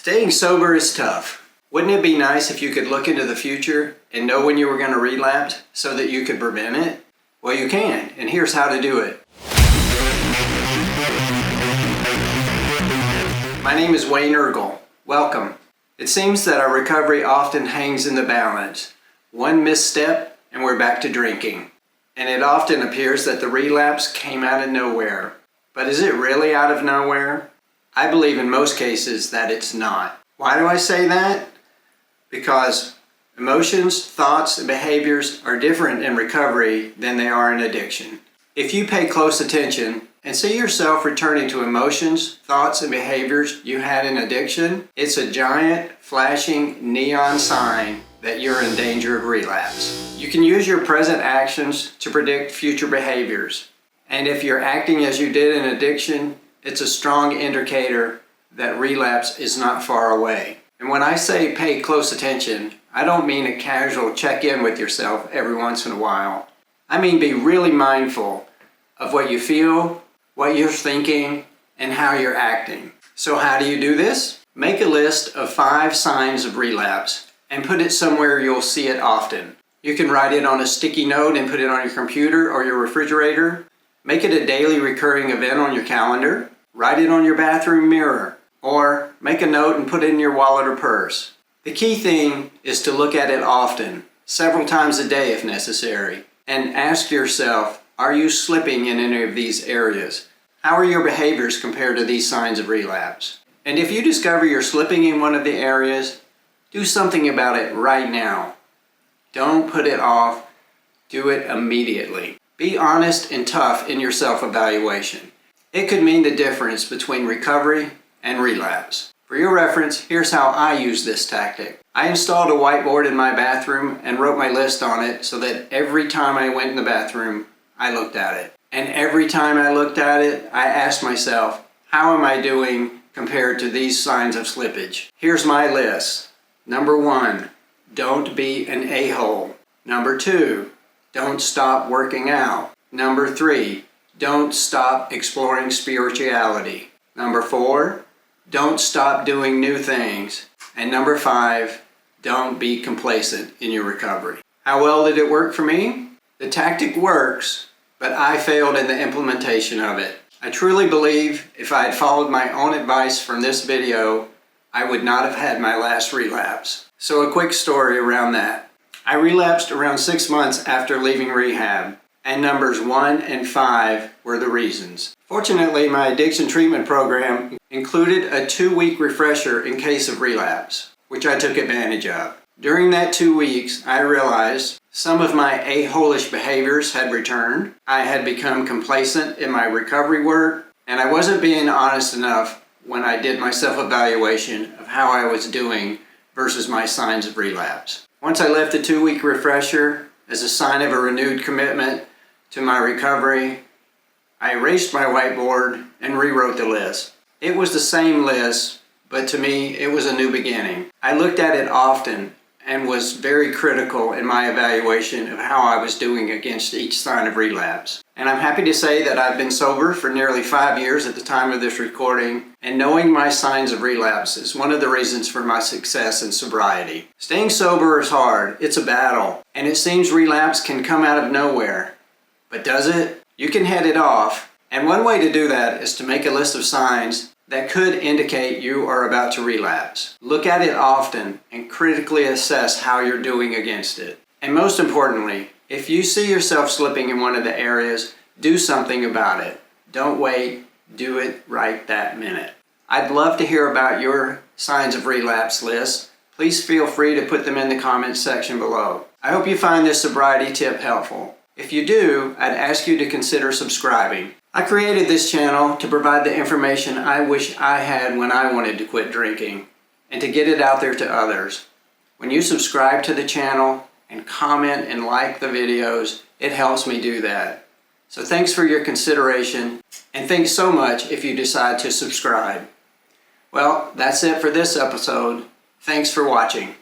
Staying sober is tough. Wouldn't it be nice if you could look into the future and know when you were going to relapse so that you could prevent it? Well, you can, and here's how to do it. My name is Wayne Ergel. Welcome. It seems that our recovery often hangs in the balance. One misstep and we're back to drinking. And it often appears that the relapse came out of nowhere. But is it really out of nowhere? I believe in most cases that it's not. Why do I say that? Because emotions, thoughts, and behaviors are different in recovery than they are in addiction. If you pay close attention and see yourself returning to emotions, thoughts, and behaviors you had in addiction, it's a giant, flashing neon sign that you're in danger of relapse. You can use your present actions to predict future behaviors. And if you're acting as you did in addiction, it's a strong indicator that relapse is not far away. And when I say pay close attention, I don't mean a casual check-in with yourself every once in a while. I mean be really mindful of what you feel, what you're thinking, and how you're acting. So how do you do this? Make a list of 5 signs of relapse and put it somewhere you'll see it often. You can write it on a sticky note and put it on your computer or your refrigerator. Make it a daily recurring event on your calendar. Write it on your bathroom mirror. Or make a note and put it in your wallet or purse. The key thing is to look at it often, several times a day if necessary, and ask yourself, are you slipping in any of these areas? How are your behaviors compared to these signs of relapse? And if you discover you're slipping in one of the areas, do something about it right now. Don't put it off. Do it immediately. Be honest and tough in your self-evaluation. It could mean the difference between recovery and relapse. For your reference, here's how I use this tactic. I installed a whiteboard in my bathroom and wrote my list on it so that every time I went in the bathroom, I looked at it. And every time I looked at it, I asked myself, how am I doing compared to these signs of slippage? Here's my list. Number 1, don't be an a-hole. Number 2, don't stop working out. Number 3, don't stop exploring spirituality. Number 4, don't stop doing new things. And number 5, don't be complacent in your recovery. How well did it work for me? The tactic works, but I failed in the implementation of it. I truly believe if I had followed my own advice from this video, I would not have had my last relapse. So a quick story around that. I relapsed around 6 months after leaving rehab, and numbers 1 and 5 were the reasons. Fortunately, my addiction treatment program included a 2-week refresher in case of relapse, which I took advantage of. During that 2 weeks, I realized some of my a-hole-ish behaviors had returned, I had become complacent in my recovery work, and I wasn't being honest enough when I did my self-evaluation of how I was doing versus my signs of relapse. Once I left the 2-week refresher as a sign of a renewed commitment to my recovery, I erased my whiteboard and rewrote the list. It was the same list, but to me, it was a new beginning. I looked at it often and was very critical in my evaluation of how I was doing against each sign of relapse. And I'm happy to say that I've been sober for nearly 5 years at the time of this recording, and knowing my signs of relapse is one of the reasons for my success in sobriety. Staying sober is hard, it's a battle, and it seems relapse can come out of nowhere. But does it? You can head it off, and one way to do that is to make a list of signs that could indicate you are about to relapse. Look at it often and critically assess how you're doing against it. And most importantly, if you see yourself slipping in one of the areas, do something about it. Don't wait, do it right that minute. I'd love to hear about your signs of relapse list. Please feel free to put them in the comments section below. I hope you find this sobriety tip helpful. If you do, I'd ask you to consider subscribing. I created this channel to provide the information I wish I had when I wanted to quit drinking, and to get it out there to others. When you subscribe to the channel and comment and like the videos, it helps me do that. So thanks for your consideration, and thanks so much if you decide to subscribe. Well, that's it for this episode. Thanks for watching.